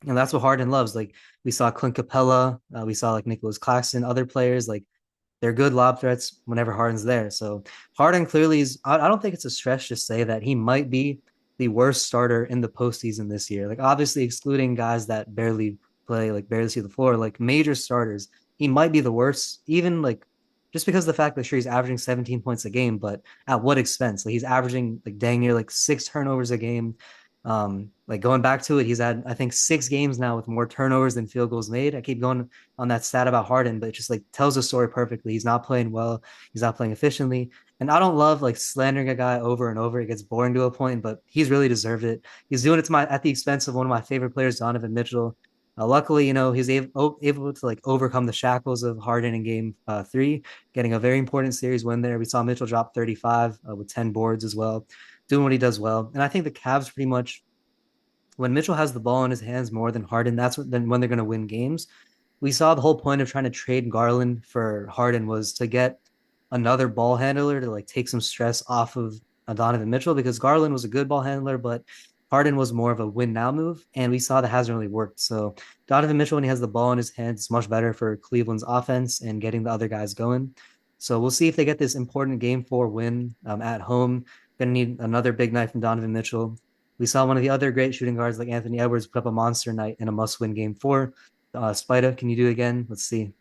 Speaker 2: and that's what Harden loves. Like we saw Clint Capella, we saw like Nicholas Claxton, other players like they're good lob threats whenever Harden's there. So Harden clearly is. I don't think it's a stretch to say that he might be the worst starter in the postseason this year. Like obviously excluding guys that barely play, like barely see the floor, like major starters, he might be the worst. Even like just because of the fact that sure he's averaging 17 points a game, but at what expense? Like he's averaging like dang near like 6 turnovers a game. Like going back to it, he's had I think 6 games now with more turnovers than field goals made. I keep going on that stat about Harden, but it just like tells the story perfectly. He's not playing well, he's not playing efficiently. And I don't love like slandering a guy over and over. It gets boring to a point, but he's really deserved it. He's doing it to my at the expense of one of my favorite players, Donovan Mitchell. Luckily, he's able to like overcome the shackles of Harden in game 3, getting a very important series win there. We saw Mitchell drop 35 with 10 boards as well. doing what he does well. And I think the Cavs pretty much when Mitchell has the ball in his hands more than Harden, then when they're going to win games. We saw the whole point of trying to trade Garland for Harden was to get another ball handler to like take some stress off of Donovan Mitchell because Garland was a good ball handler, but Harden was more of a win now move, and we saw that hasn't really worked. So Donovan Mitchell, when he has the ball in his hands, is much better for Cleveland's offense and getting the other guys going. So we'll see if they get this important game 4 win at home. Going to need another big night from Donovan Mitchell. We saw one of the other great shooting guards like Anthony Edwards put up a monster night in a must-win game 4. Spida, can you do it again? Let's see.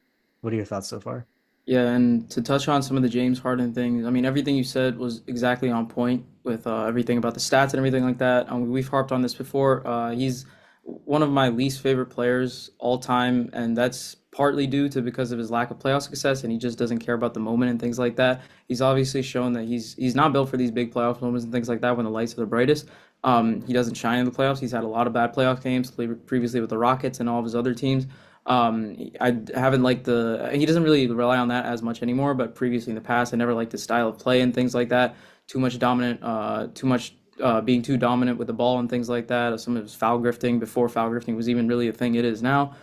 Speaker 2: What are your thoughts so far?
Speaker 1: Yeah, and to touch on some of the James Harden things, I mean, everything you said was exactly on point with everything about the stats and everything like that. We've harped on this before. He's one of my least favorite players all time, and that's partly due to because of his lack of playoff success, and he just doesn't care about the moment and things like that. He's obviously shown that he's not built for these big playoff moments and things like that when the lights are the brightest. He doesn't shine in the playoffs. He's had a lot of bad playoff games previously with the Rockets and all of his other teams. I haven't liked he doesn't really rely on that as much anymore, but previously in the past, I never liked his style of play and things like that. Too much being too dominant with the ball and things like that. Some of his foul grifting before foul grifting was even really a thing it is now.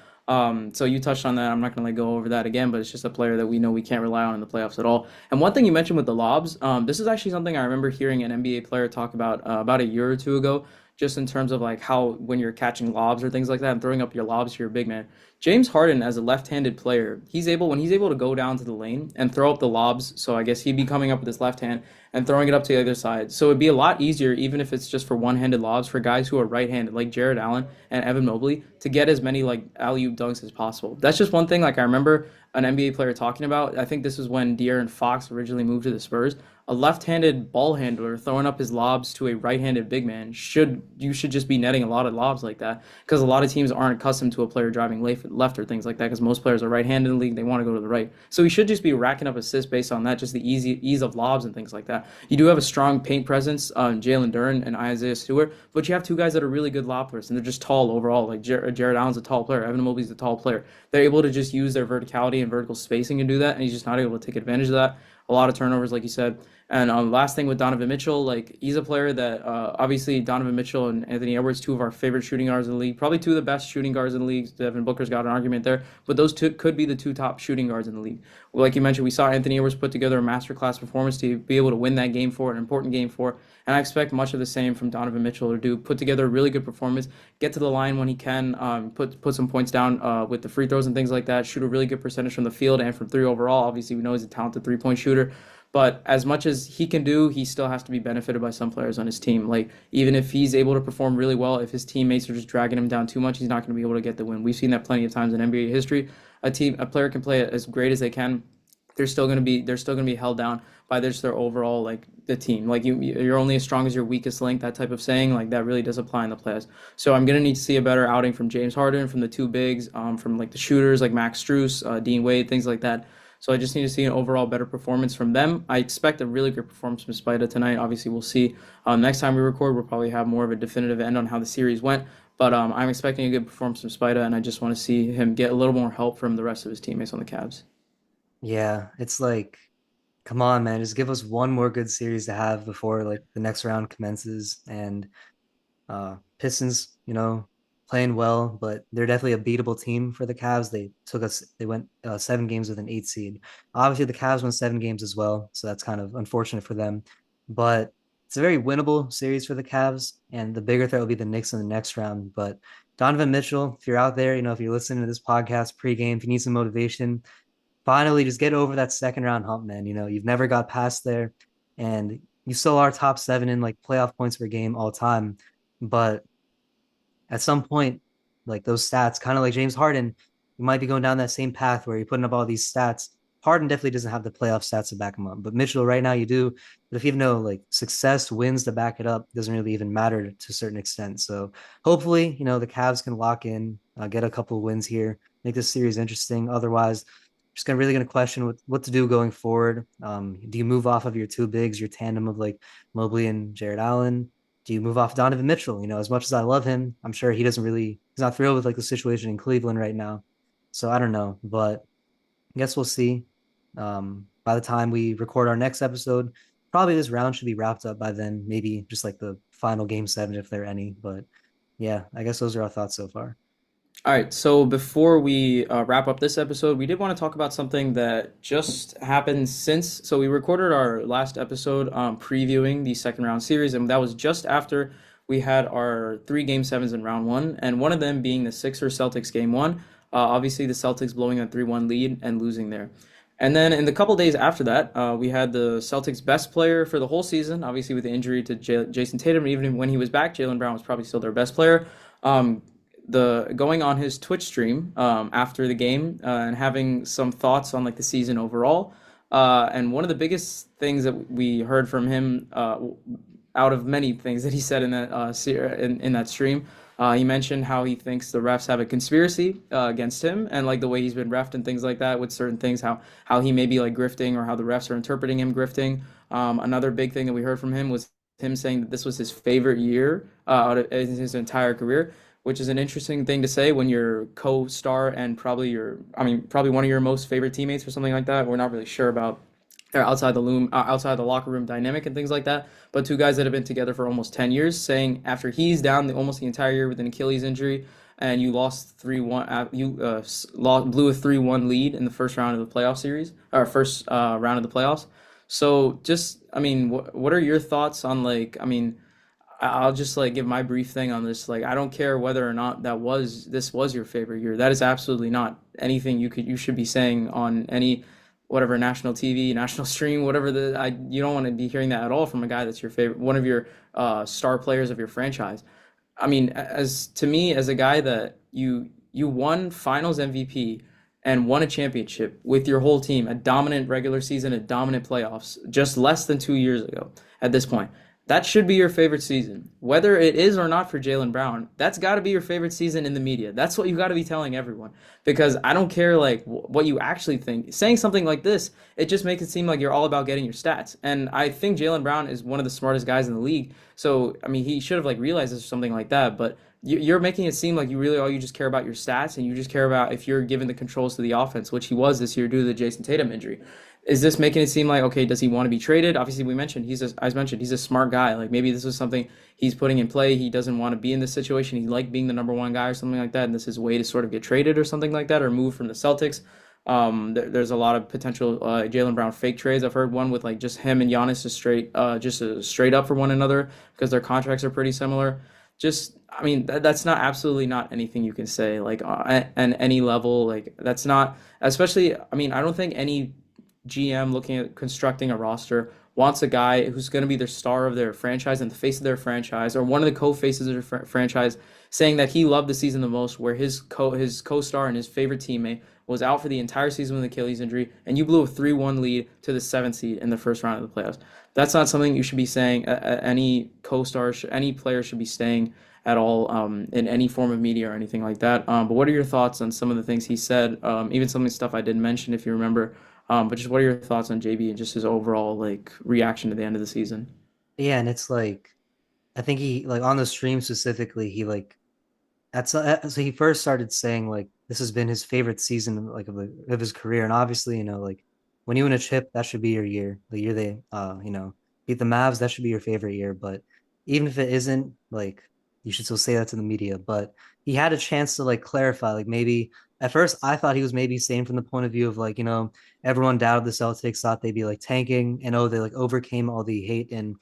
Speaker 1: So you touched on that. I'm not going to go over that again, but it's just a player that we know we can't rely on in the playoffs at all. And one thing you mentioned with the lobs, this is actually something I remember hearing an NBA player talk about a year or two ago, just in terms of like how when you're catching lobs or things like that and throwing up your lobs to your big man. James Harden, as a left-handed player, when he's able to go down to the lane and throw up the lobs. So I guess he'd be coming up with his left hand and throwing it up to the other side. So it'd be a lot easier, even if it's just for one-handed lobs, for guys who are right-handed, like Jared Allen and Evan Mobley, to get as many like alley-oop dunks as possible. That's just one thing. Like I remember an NBA player talking about. I think this was when De'Aaron Fox originally moved to the Spurs. A left-handed ball handler throwing up his lobs to a right-handed big man should just be netting a lot of lobs like that because a lot of teams aren't accustomed to a player driving left or things like that because most players are right-handed in the league. They want to go to the right. So he should just be racking up assists based on that, just the ease of lobs and things like that. You do have a strong paint presence, Jalen Duren and Isaiah Stewart, but you have two guys that are really good lobbers and they're just tall overall. Like Jared Allen's a tall player. Evan Mobley's a tall player. They're able to just use their verticality and vertical spacing and do that, and he's just not able to take advantage of that. A lot of turnovers, like you said. And last thing with Donovan Mitchell, like he's a player that obviously Donovan Mitchell and Anthony Edwards, two of our favorite shooting guards in the league, probably two of the best shooting guards in the league. Devin Booker's got an argument there, but those two could be the two top shooting guards in the league. Well, like you mentioned, we saw Anthony Edwards put together a masterclass performance to be able to win that game 4, an important game 4, and I expect much of the same from Donovan Mitchell to put together a really good performance, get to the line when he can, put some points down with the free throws and things like that, shoot a really good percentage from the field and from three overall. Obviously, we know he's a talented 3-point shooter. But as much as he can do, he still has to be benefited by some players on his team. Like, even if he's able to perform really well, if his teammates are just dragging him down too much, he's not going to be able to get the win. We've seen that plenty of times in NBA history. A player can play as great as they can. They're still going to be held down by just their overall, like, the team. Like, you're only as strong as your weakest link, that type of saying. Like, that really does apply in the playoffs. So I'm going to need to see a better outing from James Harden, from the two bigs, from, like, the shooters, like Max Strus, Dean Wade, things like that. So I just need to see an overall better performance from them. I expect a really good performance from Spida tonight. Obviously, we'll see. Next time we record, we'll probably have more of a definitive end on how the series went. But I'm expecting a good performance from Spida, and I just want to see him get a little more help from the rest of his teammates on the Cavs.
Speaker 2: Yeah, it's like, come on, man, just give us one more good series to have before like the next round commences. And Pistons, playing well, but they're definitely a beatable team for the Cavs. They went 7 games with an 8 seed. Obviously, the Cavs won 7 games as well, so that's kind of unfortunate for them. But it's a very winnable series for the Cavs, and the bigger threat will be the Knicks in the next round. But Donovan Mitchell, if you're out there, if you're listening to this podcast pregame, if you need some motivation, finally just get over that second round hump, man. You've never got past there, and you still are top 7 in like playoff points per game all time. But at some point, like those stats, kind of like James Harden, you might be going down that same path where you're putting up all these stats. Harden definitely doesn't have the playoff stats to back him up, but Mitchell right now you do. But if you have no like success wins to back it up, it doesn't really even matter to a certain extent. So hopefully, the Cavs can lock in, get a couple of wins here, make this series interesting. Otherwise, just gonna really gonna question what to do going forward. Do you move off of your two bigs, your tandem of like Mobley and Jared Allen? Do you move off Donovan Mitchell? As much as I love him, I'm sure he's not thrilled with like the situation in Cleveland right now. So I don't know, but I guess we'll see. By the time we record our next episode, probably this round should be wrapped up by then. Maybe just like the final game seven if there are any. But yeah, I guess those are our thoughts so far.
Speaker 1: All right, so before we wrap up this episode, we did want to talk about something that just happened since. So we recorded our last episode previewing the second round series, and that was just after we had our three game sevens in round one, and one of them being the Sixers Celtics game one. Obviously, the Celtics blowing a 3-1 lead and losing there. And then in the couple days after that, we had the Celtics' best player for the whole season, obviously with the injury to Jason Tatum. Even when he was back, Jaylen Brown was probably still their best player. Um, the going on his Twitch stream after the game and having some thoughts on like the season overall. And one of the biggest things that we heard from him, out of many things that he said in that in that stream, he mentioned how he thinks the refs have a conspiracy against him, and like the way he's been refed and things like that with certain things, how he may be like grifting or how the refs are interpreting him grifting. Another big thing that we heard from him was him saying that this was his favorite year out of his entire career, which is an interesting thing to say when your co-star and probably probably one of your most favorite teammates or something like that. We're not really sure about their outside the locker room dynamic and things like that. But two guys that have been together for almost 10 years saying after he's down almost the entire year with an Achilles injury and you lost 3-1, blew a 3-1 lead in the first round of the playoff series, or first round of the playoffs. So just, what are your thoughts on like, I'll just like give my brief thing on this. Like, I don't care whether or not this was your favorite year. That is absolutely not anything you should be saying on any whatever national TV, national stream, whatever you don't want to be hearing that at all from a guy that's your favorite, one of your star players of your franchise. As to me, as a guy that you won Finals MVP and won a championship with your whole team, a dominant regular season, a dominant playoffs, just less than 2 years ago at this point. That should be your favorite season. Whether it is or not for Jaylen Brown, that's got to be your favorite season in the media. That's what you got to be telling everyone. Because I don't care like what you actually think. Saying something like this, it just makes it seem like you're all about getting your stats. And I think Jaylen Brown is one of the smartest guys in the league. So he should have like realized this or something like that. But you're making it seem like you just care about your stats and you just care about if you're given the controls to the offense, which he was this year due to the Jason Tatum injury. Is this making it seem like, okay, does he want to be traded? Obviously, as mentioned, he's a smart guy. Like maybe this is something he's putting in play. He doesn't want to be in this situation. He liked being the number one guy or something like that, and this is a way to sort of get traded or something like that, or move from the Celtics. There's a lot of potential Jaylen Brown fake trades. I've heard one with like just him and Giannis straight up for one another because their contracts are pretty similar. Just, that's not absolutely not anything you can say like at any level. Like that's not, especially. I don't think any GM looking at constructing a roster wants a guy who's going to be the star of their franchise and the face of their franchise, or one of the co-faces of their franchise, saying that he loved the season the most, where his co-star and his favorite teammate was out for the entire season with an Achilles injury, and you blew a 3-1 lead to the seventh seed in the first round of the playoffs. That's not something you should be saying. Any co-star, any player should be staying at all in any form of media or anything like that. But what are your thoughts on some of the things he said? Even some of the stuff I didn't mention, if you remember. But just what are your thoughts on JB and just his overall like reaction to the end of the season?
Speaker 2: Yeah, and it's like I think he like on the stream specifically, he like so he first started saying like this has been his favorite season like of his career, and obviously like when you win a chip, that should be your year. The year they beat the Mavs, that should be your favorite year. But even if it isn't, like you should still say that to the media. But he had a chance to like clarify, like maybe at first I thought he was maybe saying from the point of view of like everyone doubted the Celtics, thought they'd be like tanking, and they like overcame all the hate and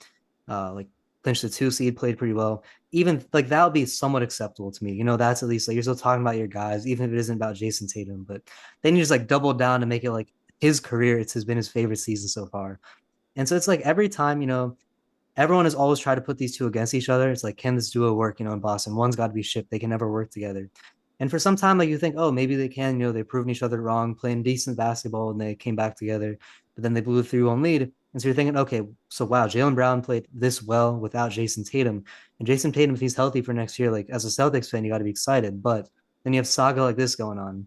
Speaker 2: like clinched the two seed, played pretty well. Even like that would be somewhat acceptable to me. That's at least like you're still talking about your guys, even if it isn't about Jason Tatum. But then you just like double down to make it like his career. It's has been his favorite season so far. And so it's like every time, everyone has always tried to put these two against each other. It's like, can this duo work, in Boston? One's got to be shipped. They can never work together. And for some time, like you think, oh, maybe they can, they've proven each other wrong, playing decent basketball, and they came back together. But then they blew a 3-1 lead. And so you're thinking, okay, so wow, Jaylen Brown played this well without Jason Tatum. And Jason Tatum, if he's healthy for next year, like as a Celtics fan, you got to be excited. But then you have saga like this going on.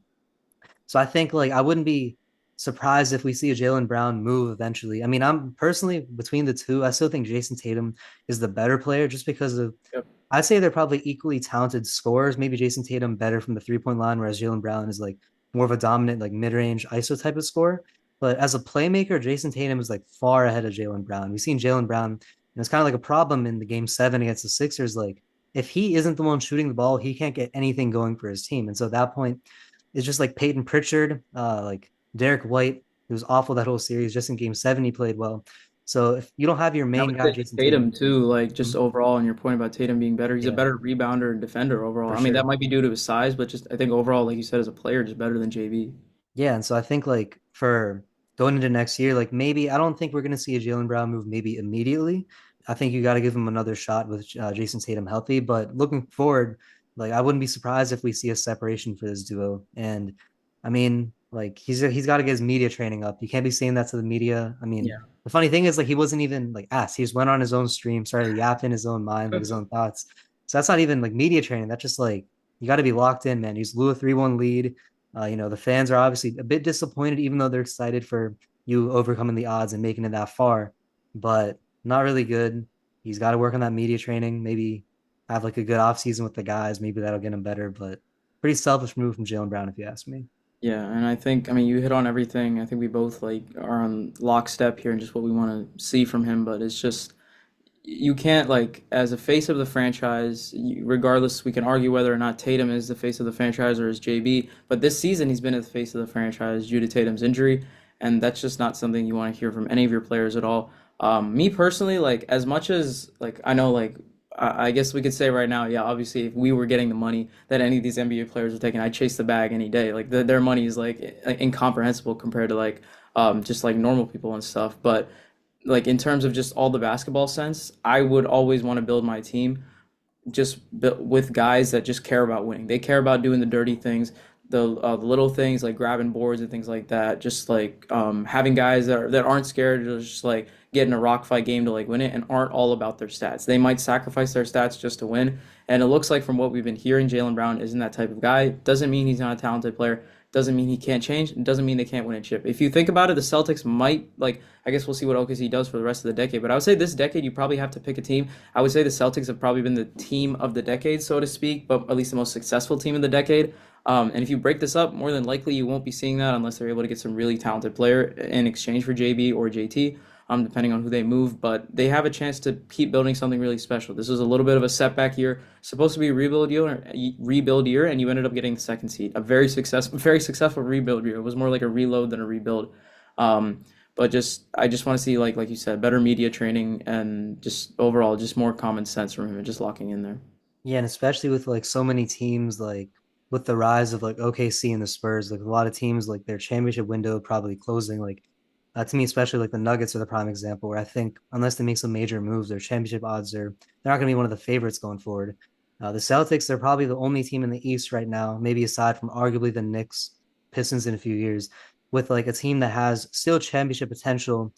Speaker 2: So I think like I wouldn't be surprised if we see a Jaylen Brown move eventually. I'm personally between the two. I still think Jason Tatum is the better player just because of
Speaker 1: Yep.
Speaker 2: I'd say they're probably equally talented scorers. Maybe Jason Tatum better from the 3-point line, whereas Jaylen Brown is like more of a dominant, like mid-range ISO type of scorer. But as a playmaker, Jason Tatum is like far ahead of Jaylen Brown. We've seen Jaylen Brown, and it's kind of like a problem in the game seven against the Sixers. Like, if he isn't the one shooting the ball, he can't get anything going for his team. And so at that point, it's just like Peyton Pritchard, like Derek White. It was awful that whole series. Just in game seven, he played well. So if you don't have your
Speaker 1: I
Speaker 2: main
Speaker 1: would
Speaker 2: guy,
Speaker 1: say
Speaker 2: Jason
Speaker 1: Tatum
Speaker 2: Tatum,
Speaker 1: too, like just
Speaker 2: mhm,
Speaker 1: overall, and your point about Tatum being better, he's a
Speaker 2: yeah,
Speaker 1: better rebounder and defender overall.
Speaker 2: for
Speaker 1: I mean, that
Speaker 2: sure.
Speaker 1: might be due to his size, but just I think overall, like you said, as a player, just better than JB.
Speaker 2: Yeah, and so I think like for going into next year, like maybe I don't think we're going to see a Jaylen Brown move maybe immediately. I think you got to give him another shot with Jason Tatum healthy. But looking forward, like I wouldn't be surprised if we see a separation for this duo. And I mean, like he's got to get his media training up. You can't be saying that to the media. I mean,
Speaker 1: Yeah.
Speaker 2: the funny thing is like he wasn't even like asked. He just went on his own stream, started yapping his own mind, like his own thoughts. So that's not even like media training. That's just like you got to be locked in, man. He's blew a 3-1 lead. The fans are obviously a bit disappointed, even though they're excited for you overcoming the odds and making it that far, but not really good. He's got to work on that media training, maybe have like a good off season with the guys. Maybe that'll get him better, but pretty selfish move from Jaylen Brown, if you ask me.
Speaker 1: Yeah, and I think, I mean, you hit on everything. I think we both like are on lockstep here and just what we want to see from him, but it's just you can't like as a face of the franchise, regardless, we can argue whether or not Tatum is the face of the franchise or is JB, but this season he's been at the face of the franchise due to Tatum's injury, and that's just not something you want to hear from any of your players at all. Me personally, like as much as like I know like I guess we could say right now, yeah, obviously if we were getting the money that any of these NBA players are taking, I'd chase the bag any day. Like their money is like incomprehensible compared to like just like normal people and stuff, but like in terms of just all the basketball sense, I would always want to build my team just with guys that just care about winning. They care about doing the dirty things, the little things like grabbing boards and things like that. Just like having guys that aren't scared to just like get in a rock fight game to like win it and aren't all about their stats. They might sacrifice their stats just to win. And it looks like from what we've been hearing, Jaylen Brown isn't that type of guy. Doesn't mean he's not a talented player. Doesn't mean he can't change. It doesn't mean they can't win a chip. If you think about it, the Celtics might like. I guess we'll see what OKC does for the rest of the decade. But I would say this decade, you probably have to pick a team. I would say the Celtics have probably been the team of the decade, so to speak, but at least the most successful team of the decade. And if you break this up, more than likely you won't be seeing that unless they're able to get some really talented player in exchange for JB or JT, depending on who they move. But they have a chance to keep building something really special. This was a little bit of a setback year, supposed to be a rebuild year, and you ended up getting the second seed. A very successful rebuild year. It was more like a reload than a rebuild. But just I just want to see like you said, better media training and just overall just more common sense from him and just locking in there.
Speaker 2: Yeah, and especially with like so many teams, like with the rise of like OKC and the Spurs, like a lot of teams, like their championship window probably closing. Like to me, especially like the Nuggets are the prime example where I think unless they make some major moves, their championship odds are they're not going to be one of the favorites going forward. The Celtics, they're probably the only team in the East right now, maybe aside from arguably the Knicks, Pistons in a few years, with like a team that has still championship potential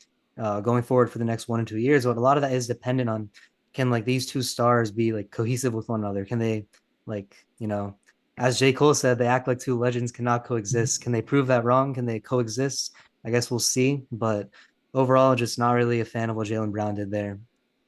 Speaker 2: going forward for the next 1 or 2 years. But a lot of that is dependent on can like these two stars be like cohesive with one another? Can they like, as J. Cole said, they act like two legends cannot coexist. Can they prove that wrong? Can they coexist? I guess we'll see. But overall, just not really a fan of what Jaylen Brown did there.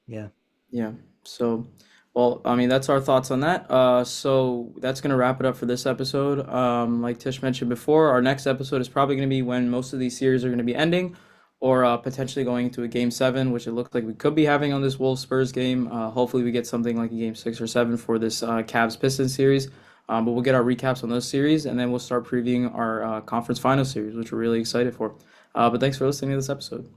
Speaker 2: Yeah.
Speaker 1: Yeah. So, well, I mean, that's our thoughts on that. So that's gonna wrap it up for this episode. Like Tish mentioned before, our next episode is probably gonna be when most of these series are gonna be ending, or potentially going into a game seven, which it looks like we could be having on this Wolves Spurs game. Hopefully, we get something like a game six or seven for this Cavs Pistons series. But we'll get our recaps on those series, and then we'll start previewing our conference final series, which we're really excited for. But thanks for listening to this episode.